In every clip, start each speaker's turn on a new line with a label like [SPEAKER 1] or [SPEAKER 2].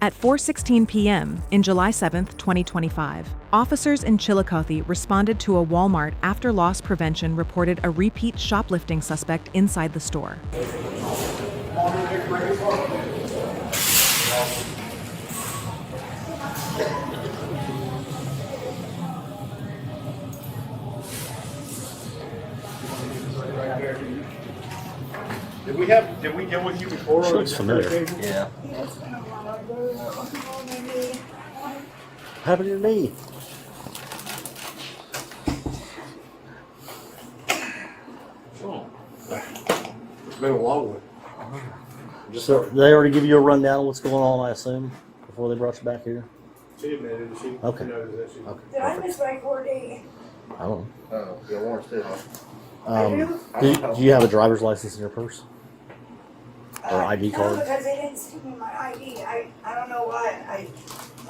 [SPEAKER 1] At 4:16 p.m. in July 7, 2025, officers in Chillicothe responded to a Walmart after loss prevention reported a repeat shoplifting suspect inside the store.
[SPEAKER 2] Did we deal with you before?
[SPEAKER 3] She looks familiar.
[SPEAKER 4] Yeah.
[SPEAKER 3] Happened to me.
[SPEAKER 2] Oh. It's been a long one.
[SPEAKER 3] So they already give you a rundown of what's going on, I assume, before they brought you back here?
[SPEAKER 2] She admitted she
[SPEAKER 3] Okay.
[SPEAKER 2] knows that she.
[SPEAKER 3] Okay.
[SPEAKER 5] Did I miss my 4D?
[SPEAKER 3] I don't know.
[SPEAKER 4] Oh, yeah, Warren's did.
[SPEAKER 3] Do you have a driver's license in your purse? Or ID
[SPEAKER 5] No,
[SPEAKER 3] card?
[SPEAKER 5] because they didn't send me my ID. I don't know why.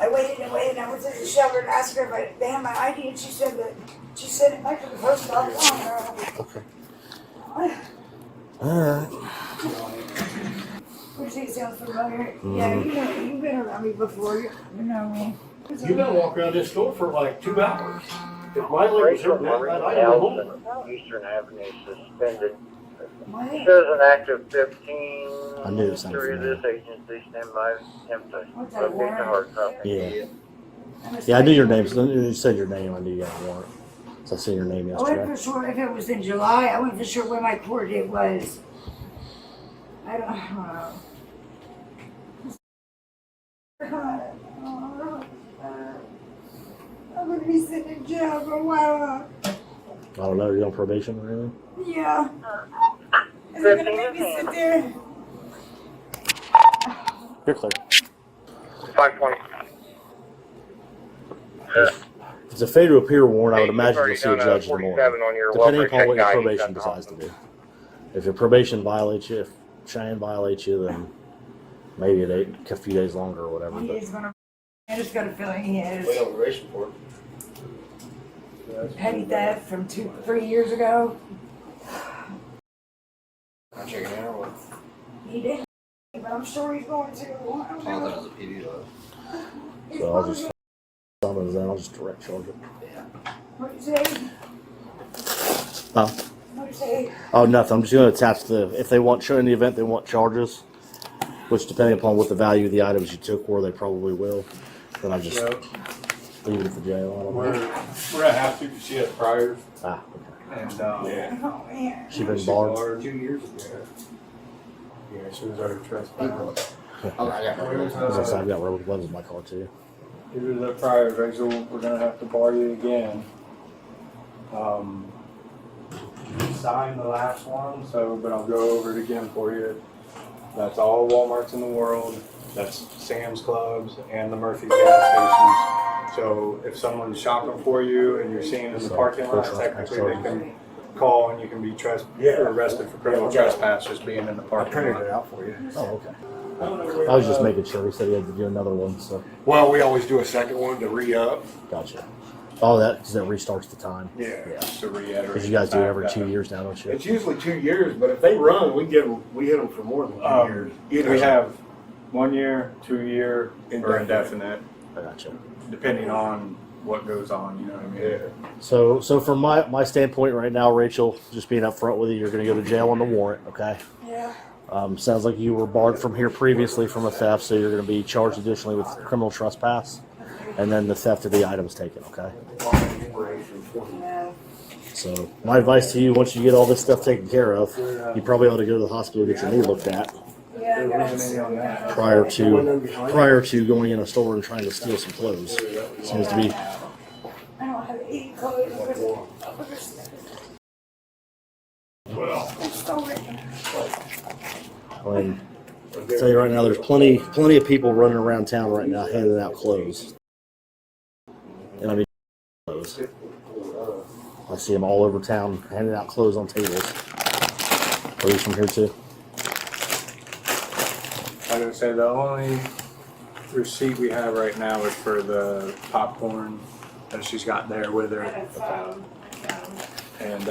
[SPEAKER 5] I waited and waited. I went to the shelter and asked her if they had my ID, and she said that she sent it back to the post office on her.
[SPEAKER 3] Okay. Alright.
[SPEAKER 5] Which he sounds familiar. Yeah, you've been around me before. You know me.
[SPEAKER 2] You've been walking around this store for like 2 hours. If my leg was hurting that bad, I'd go home.
[SPEAKER 6] Eastern Avenue suspended.
[SPEAKER 5] What?
[SPEAKER 6] Shows an active 15.
[SPEAKER 3] I knew it sounded
[SPEAKER 6] Three of
[SPEAKER 3] familiar.
[SPEAKER 6] this agency stand by him to
[SPEAKER 5] What's that,
[SPEAKER 6] locate the
[SPEAKER 5] Warren?
[SPEAKER 6] hard copy.
[SPEAKER 3] Yeah. Yeah, I knew your name. So you said your name. I knew you had a warrant. So I seen your name
[SPEAKER 5] I wasn't
[SPEAKER 3] yesterday.
[SPEAKER 5] for sure if it was in July. I wasn't for sure when my court date was. I don't know. I'm gonna be sitting in jail for a while.
[SPEAKER 3] I don't know. You're on probation or anything?
[SPEAKER 5] Yeah. Is it gonna make me sit there?
[SPEAKER 3] You're clear.
[SPEAKER 6] 520.
[SPEAKER 3] If it's a failure to appear warrant, I would
[SPEAKER 6] Hey,
[SPEAKER 3] imagine
[SPEAKER 6] you've
[SPEAKER 3] you'll see a
[SPEAKER 6] already
[SPEAKER 3] judge in
[SPEAKER 6] done
[SPEAKER 3] the
[SPEAKER 6] a 47
[SPEAKER 3] morning.
[SPEAKER 6] on your
[SPEAKER 3] Depending
[SPEAKER 6] welfare
[SPEAKER 3] upon what your
[SPEAKER 6] check guide,
[SPEAKER 3] probation
[SPEAKER 6] you've done
[SPEAKER 3] decides to do. If your probation violates you, if Cheyenne violates you, then maybe a few days longer or whatever.
[SPEAKER 5] He
[SPEAKER 3] But
[SPEAKER 5] is gonna. I just got a feeling he is.
[SPEAKER 2] Wait on the race report.
[SPEAKER 5] Petty theft from 3 years ago.
[SPEAKER 4] I'm checking out one.
[SPEAKER 5] He did, but I'm sure he's going to. I don't
[SPEAKER 4] Oh,
[SPEAKER 5] know.
[SPEAKER 4] that was a PD though.
[SPEAKER 5] He's
[SPEAKER 3] so I'll
[SPEAKER 5] probably
[SPEAKER 3] just summons that. I'll just direct charge it.
[SPEAKER 5] What'd you say?
[SPEAKER 3] Oh,
[SPEAKER 5] What'd you say?
[SPEAKER 3] oh, nothing. I'm just going to attach if they want, in the event they want charges, which depending upon what the value of the items you took were, they probably will. Then I just
[SPEAKER 2] So
[SPEAKER 3] leave it at the jail. I don't
[SPEAKER 2] we're
[SPEAKER 3] know.
[SPEAKER 2] gonna have to because she has priors
[SPEAKER 3] Ah, okay.
[SPEAKER 2] and
[SPEAKER 5] Oh man.
[SPEAKER 3] She been barred.
[SPEAKER 2] 2 years ago. Yeah, she was already trespassing.
[SPEAKER 4] Oh, I got one.
[SPEAKER 3] As I've got rubber gloves in my car too.
[SPEAKER 2] Due to the priors, Rachel, we're gonna have to bar you again. Signed the last one, but I'll go over it again for you. That's all Walmarts in the world. That's Sam's Clubs and the Murphy's gas stations. So if someone's shopping for you and you're seeing in the parking lot, technically they can call and you can be arrested for criminal trespass just being in the parking lot.
[SPEAKER 4] it out for you.
[SPEAKER 3] Oh, okay. I was just making sure. He said he had to do another one, so
[SPEAKER 4] Well, we always do a second one to re-up.
[SPEAKER 3] gotcha. Oh, because that restarts the time.
[SPEAKER 4] Yeah.
[SPEAKER 2] Just to reiterate.
[SPEAKER 3] Because you guys do it every 2 years now, don't you?
[SPEAKER 4] It's usually 2 years, but if they run, we hit them for more than 2 years. Either
[SPEAKER 2] We have 1 year, 2 year, or
[SPEAKER 4] Indefinite.
[SPEAKER 2] indefinite,
[SPEAKER 3] I gotcha.
[SPEAKER 2] depending on what goes on, you know what I mean?
[SPEAKER 4] Yeah.
[SPEAKER 3] So from my standpoint right now, Rachel, just being upfront with you, you're going to go to jail on the warrant, okay?
[SPEAKER 5] Yeah.
[SPEAKER 3] Sounds like you were barred from here previously from a theft, so you're going to be charged additionally with criminal trespass, and then the theft of the items taken, okay?
[SPEAKER 5] Yeah.
[SPEAKER 3] So my advice to you, once you get all this stuff taken care of, you probably ought to go to the hospital and get your knee looked at
[SPEAKER 5] Yeah. I got
[SPEAKER 3] prior to going in a store and trying to steal some clothes. Seems to be.
[SPEAKER 5] I don't have any clothes. It's so written.
[SPEAKER 3] I mean, I'll tell you right now, there's plenty of people running around town right now handing out clothes. And I mean, clothes. I see them all over town handing out clothes on tables. Are you from here too?
[SPEAKER 2] Like I said, the only receipt we have right now is for the popcorn that she's got there with her. And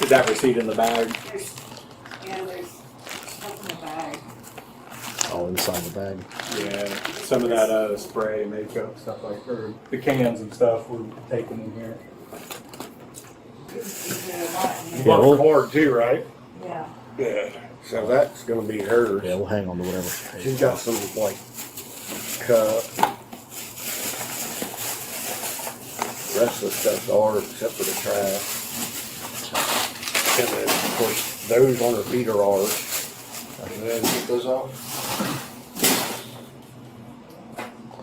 [SPEAKER 2] is that receipt in the bag?
[SPEAKER 5] There's stuff in the bag.
[SPEAKER 3] all inside the bag.
[SPEAKER 2] Yeah, some of that spray, makeup, stuff like, or the cans and stuff we're taking in here.
[SPEAKER 4] You bought the cord too, right?
[SPEAKER 5] Yeah.
[SPEAKER 4] Yeah. So that's gonna be hers.
[SPEAKER 3] Yeah, we'll hang on to whatever she pays.
[SPEAKER 4] She's got some like cup. The rest of the stuff's ours except for the trash. And then of course those on her feet are ours. And then get those off.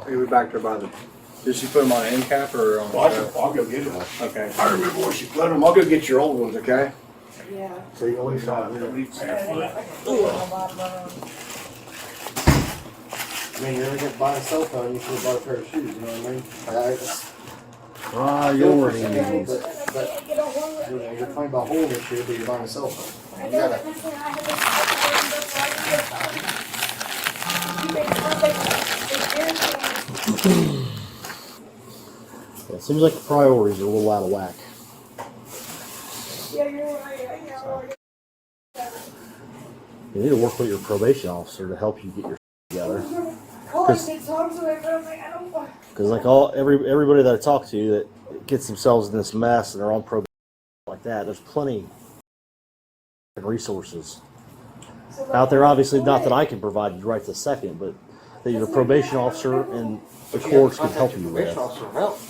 [SPEAKER 2] Are we back there by the, did she put them on an end cap or on?
[SPEAKER 4] I'll go get them.
[SPEAKER 2] Okay.
[SPEAKER 4] I remember where she put them. I'll go get your old ones, okay?
[SPEAKER 5] Yeah.
[SPEAKER 4] So you at least have at least half foot.
[SPEAKER 3] I mean, you're gonna get buy a cell phone, you should have bought a pair of shoes, you know what I mean?
[SPEAKER 4] You're
[SPEAKER 3] But, you're talking about holding this shit, but you're buying a cell phone. You gotta, it seems like the priorities are a little out of whack.
[SPEAKER 5] Yeah, you're right.
[SPEAKER 3] You need to work with your probation officer to help you get your together. Because like everybody that I talk to that gets themselves in this mess and they're on probation like that, there's plenty of resources out there. Obviously, not that I can provide you right this second, but that your probation officer and the courts can help you with.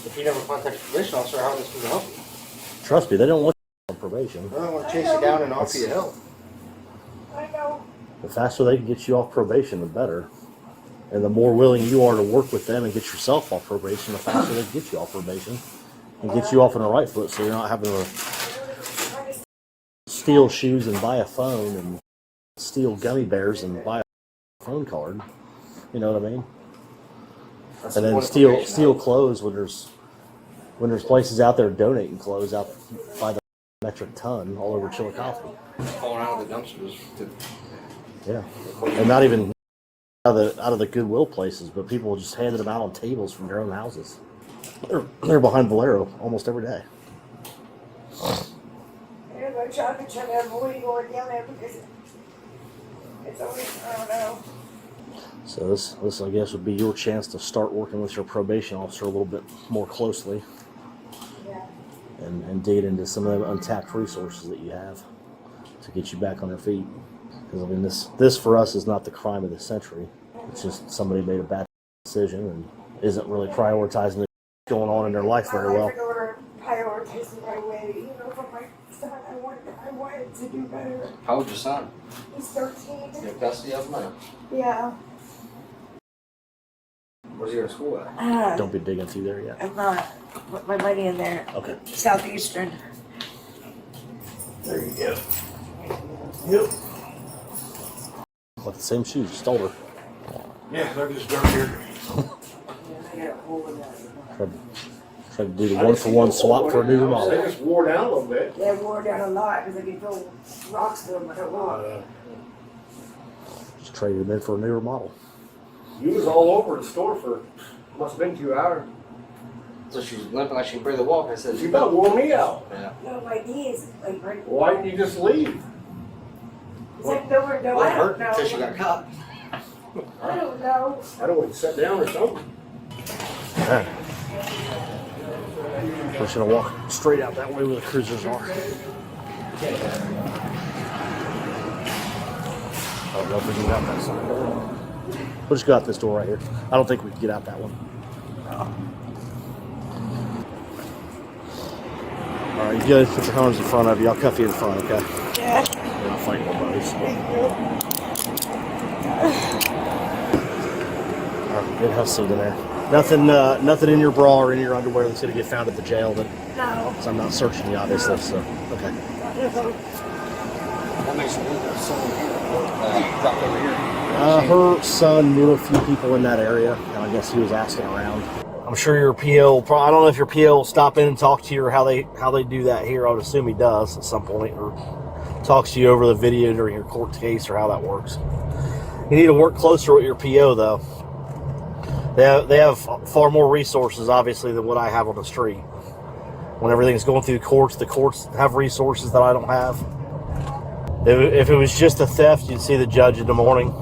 [SPEAKER 7] If you never contact the probation officer, how is this going to help you?
[SPEAKER 3] Trust me, they don't want you on probation.
[SPEAKER 7] They don't want to chase you down and offer you help.
[SPEAKER 5] I know.
[SPEAKER 3] The faster they can get you off probation, the better. And the more willing you are to work with them and get yourself off probation, the faster they can get you off probation and get you off on the right foot, so you're not having to steal shoes and buy a phone and steal gummy bears and buy a phone card. You know what I mean?
[SPEAKER 7] That's
[SPEAKER 3] And then
[SPEAKER 7] what probation
[SPEAKER 3] steal clothes when there's places out there donating clothes out by the metric ton all over Chillicothe.
[SPEAKER 7] falling out of the dumpsters.
[SPEAKER 3] Yeah, and not even out of the Goodwill places, but people just handed them out on tables from their own houses. They're behind Valero almost every day.
[SPEAKER 5] I try to avoid going down there because it's always, I don't know.
[SPEAKER 3] So this I guess would be your chance to start working with your probation officer a little bit more closely
[SPEAKER 5] Yeah.
[SPEAKER 3] and dig into some of the untapped resources that you have to get you back on your feet. Because I mean, this for us is not the crime of the century. It's just somebody made a bad decision and isn't really prioritizing what's going on in their life very well.
[SPEAKER 5] Prioritizing my way, you know, for my son. I wanted to do better.
[SPEAKER 7] How old's your son?
[SPEAKER 5] He's 13.
[SPEAKER 7] You have custody of him now?
[SPEAKER 5] Yeah.
[SPEAKER 7] Where's he going to school at?
[SPEAKER 3] Don't be digging through there yet.
[SPEAKER 5] I'm not. Put my money in there.
[SPEAKER 3] Okay.
[SPEAKER 5] Southeastern.
[SPEAKER 4] There you go. Yep.
[SPEAKER 3] Like the same shoes you stole her.
[SPEAKER 4] Yeah, they're just dirtier.
[SPEAKER 3] Tried to do the one-for-one swap for a new
[SPEAKER 4] They
[SPEAKER 3] model.
[SPEAKER 4] just wore down a little bit.
[SPEAKER 5] They wore down a lot because they could throw rocks to them a lot.
[SPEAKER 3] Just traded them in for a newer model.
[SPEAKER 4] You was all over the store for, must have been 2 hours.
[SPEAKER 7] So she was limping like she could barely walk. I said,
[SPEAKER 4] You about wore me out.
[SPEAKER 7] yeah.
[SPEAKER 5] No, my knees, like, right.
[SPEAKER 4] Why didn't you just leave?
[SPEAKER 5] It's like nowhere to go.
[SPEAKER 7] Well, it
[SPEAKER 5] I
[SPEAKER 7] hurt
[SPEAKER 5] don't
[SPEAKER 7] until she
[SPEAKER 5] know.
[SPEAKER 7] got caught.
[SPEAKER 5] I don't know.
[SPEAKER 4] I don't want to sit down or something.
[SPEAKER 3] We're just gonna walk straight out that way where the cruisers are. I don't know if we can get out that side. We'll just go out this door right here. I don't think we can get out that one. All right, you guys put your hands in front of you. I'll cuff you in front, okay?
[SPEAKER 5] Yeah.
[SPEAKER 3] We're not fighting nobody. All right, good hustle in there. Nothing in your bra or in your underwear that's gonna get found at the jail.
[SPEAKER 5] No.
[SPEAKER 3] So I'm not searching you, obviously. So okay.
[SPEAKER 7] That makes her leave. Dropped over here.
[SPEAKER 3] Her son knew a few people in that area, and I guess he was asking around. I'm sure your PO. I don't know if your PO will stop in and talk to you, or how they do that here. I would assume he does at some point, or talks to you over the video during your court case, or how that works. You need to work closer with your PO, though. They have far more resources, obviously, than what I have on the street. When everything's going through the courts have resources that I don't have. If it was just a theft, you'd see the judge in the morning.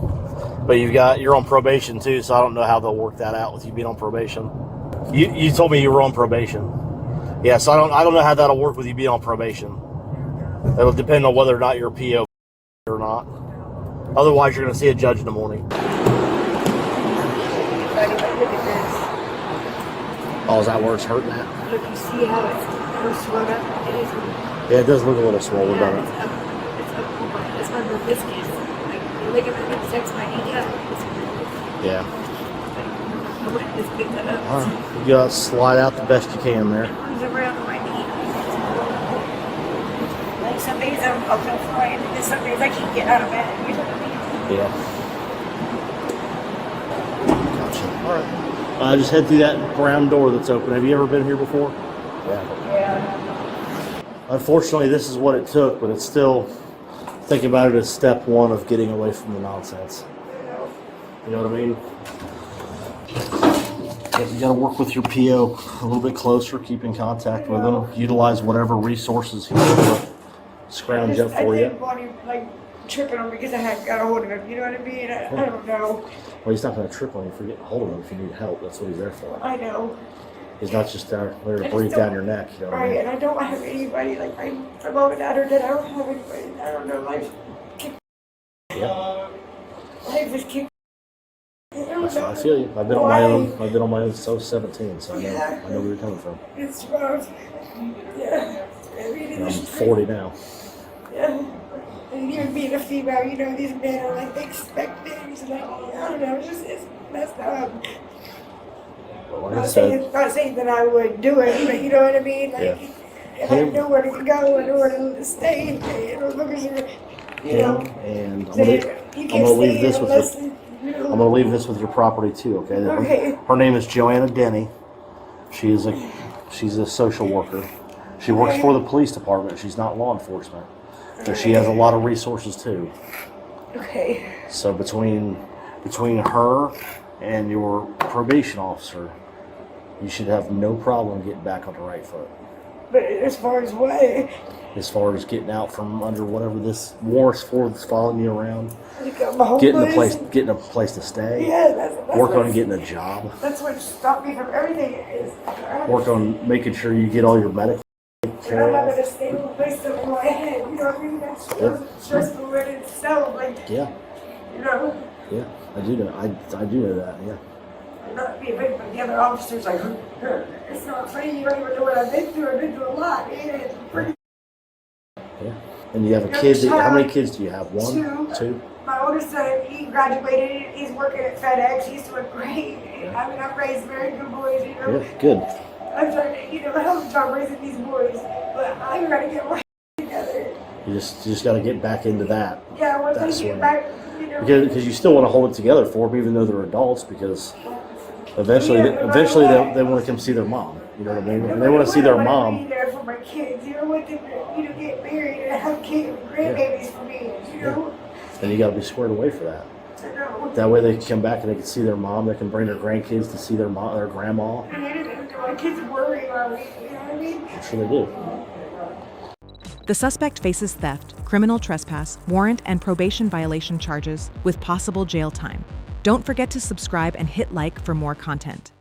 [SPEAKER 3] But you're on probation too, so I don't know how they'll work that out with you being on probation. You told me you were on probation. Yeah, so I don't know how that'll work with you being on probation. It'll depend on whether or not you're a PO or not. Otherwise, you're going to see a judge in the morning.
[SPEAKER 5] Look at this.
[SPEAKER 3] Oh, is that where it's hurting at?
[SPEAKER 5] Look, you see how it's swelled up? It is.
[SPEAKER 3] Yeah, it does look a little swollen, doesn't it?
[SPEAKER 5] It's under biscuits. Like, the ligament affects my knee.
[SPEAKER 3] Yeah.
[SPEAKER 5] I wouldn't just pick that up.
[SPEAKER 3] All right. You got to slide out the best you can there.
[SPEAKER 5] It runs around my knee. Like some days I'll feel fine, and then some days I can't get out of bed. You know what I mean?
[SPEAKER 3] Yeah. Gotcha. All right. Just head through that brown door that's open. Have you ever been here before? Yeah.
[SPEAKER 5] Yeah.
[SPEAKER 3] Unfortunately, this is what it took, but it's still, think about it as step one of getting away from the nonsense. You know what I mean? You got to work with your PO a little bit closer, keep in contact with them, utilize whatever resources he's able to scrounge up for
[SPEAKER 5] I
[SPEAKER 3] you.
[SPEAKER 5] didn't want him, like, tripping on me because I hadn't got a hold of him. You know what I mean? I don't know.
[SPEAKER 3] Well, he's not going to trip on you for getting hold of him if you need help. That's what he's there for.
[SPEAKER 5] I know.
[SPEAKER 3] He's not just there to breathe down your neck. You know what I
[SPEAKER 5] Right,
[SPEAKER 3] mean?
[SPEAKER 5] and I don't have anybody, like, I'm mom and dad are dead. I don't have anybody. I don't know, life.
[SPEAKER 3] Yeah.
[SPEAKER 5] Life is kicked.
[SPEAKER 3] I feel you. I've been on my own. I've been on my own since I was 17, so I know where you're coming from.
[SPEAKER 5] It's rough. Yeah. I mean,
[SPEAKER 3] And I'm 40 now.
[SPEAKER 5] Yeah. And even being a female, you know, these men are like, they expect things. Like, I don't know, it's messed up.
[SPEAKER 3] Like I said,
[SPEAKER 5] Not saying that I would do it, but you know what I mean? Like,
[SPEAKER 3] Yeah.
[SPEAKER 5] if I know where to go and where to stay, you know, look at you know.
[SPEAKER 3] and I'm
[SPEAKER 5] Say,
[SPEAKER 3] gonna leave this with
[SPEAKER 5] unless,
[SPEAKER 3] your,
[SPEAKER 5] you know.
[SPEAKER 3] I'm gonna leave this with your property too. Okay.
[SPEAKER 5] Okay.
[SPEAKER 3] Her name is Joanna Denny. She's a social worker. She works for the police department. She's not law enforcement, but she has a lot of resources too.
[SPEAKER 5] Okay.
[SPEAKER 3] So between her and your probation officer, you should have no problem getting back on the right foot.
[SPEAKER 5] But as far as what?
[SPEAKER 3] As far as getting out from under whatever this warrant's for that's following you around,
[SPEAKER 5] Like, I'm
[SPEAKER 3] getting
[SPEAKER 5] homeless.
[SPEAKER 3] a place to stay,
[SPEAKER 5] Yeah, that's
[SPEAKER 3] work
[SPEAKER 5] what-
[SPEAKER 3] on getting a job,
[SPEAKER 5] That's what stopped me from everything. Is
[SPEAKER 3] work on making sure you get all your medical
[SPEAKER 5] I'm
[SPEAKER 3] care
[SPEAKER 5] having
[SPEAKER 3] of.
[SPEAKER 5] a stable place over my head. You know what I mean? That's stressful in itself. Like,
[SPEAKER 3] Yeah,
[SPEAKER 5] you know,
[SPEAKER 3] yeah, I do know. I do know that. Yeah.
[SPEAKER 5] not being big, but the other officers like, it's not funny. You don't even know what I've been through. I've been through a lot. It's pretty.
[SPEAKER 3] Yeah. And you have a kid. How many kids do you have? One, two.
[SPEAKER 5] My oldest son, he graduated. He's working at FedEx. He's doing great. I mean, I've raised very good boys. You know.
[SPEAKER 3] Yeah, good.
[SPEAKER 5] I'm trying to, you know, help job raising these boys, but I'm gonna get my together.
[SPEAKER 3] You just got to get back into that.
[SPEAKER 5] Yeah, once I
[SPEAKER 3] That's
[SPEAKER 5] get
[SPEAKER 3] right.
[SPEAKER 5] back, you know.
[SPEAKER 3] Because you still want to hold it together for them, even though they're adults. Because eventually they want to come see their mom. You know what I mean? And they want to see their
[SPEAKER 5] I
[SPEAKER 3] mom.
[SPEAKER 5] be there for my kids. You know, want them to, you know, get married and have kids, grandbabies for me. You know.
[SPEAKER 3] And you got to be squared away for that.
[SPEAKER 5] I know.
[SPEAKER 3] That way they can come back and they can see their mom. They can bring their grandkids to see their mom, their grandma.
[SPEAKER 5] And my kids worry about me. You know what I mean?
[SPEAKER 3] I'm sure they do.
[SPEAKER 1] The suspect faces theft, criminal trespass, warrant, and probation violation charges with possible jail time. Don't forget to subscribe and hit like for more content.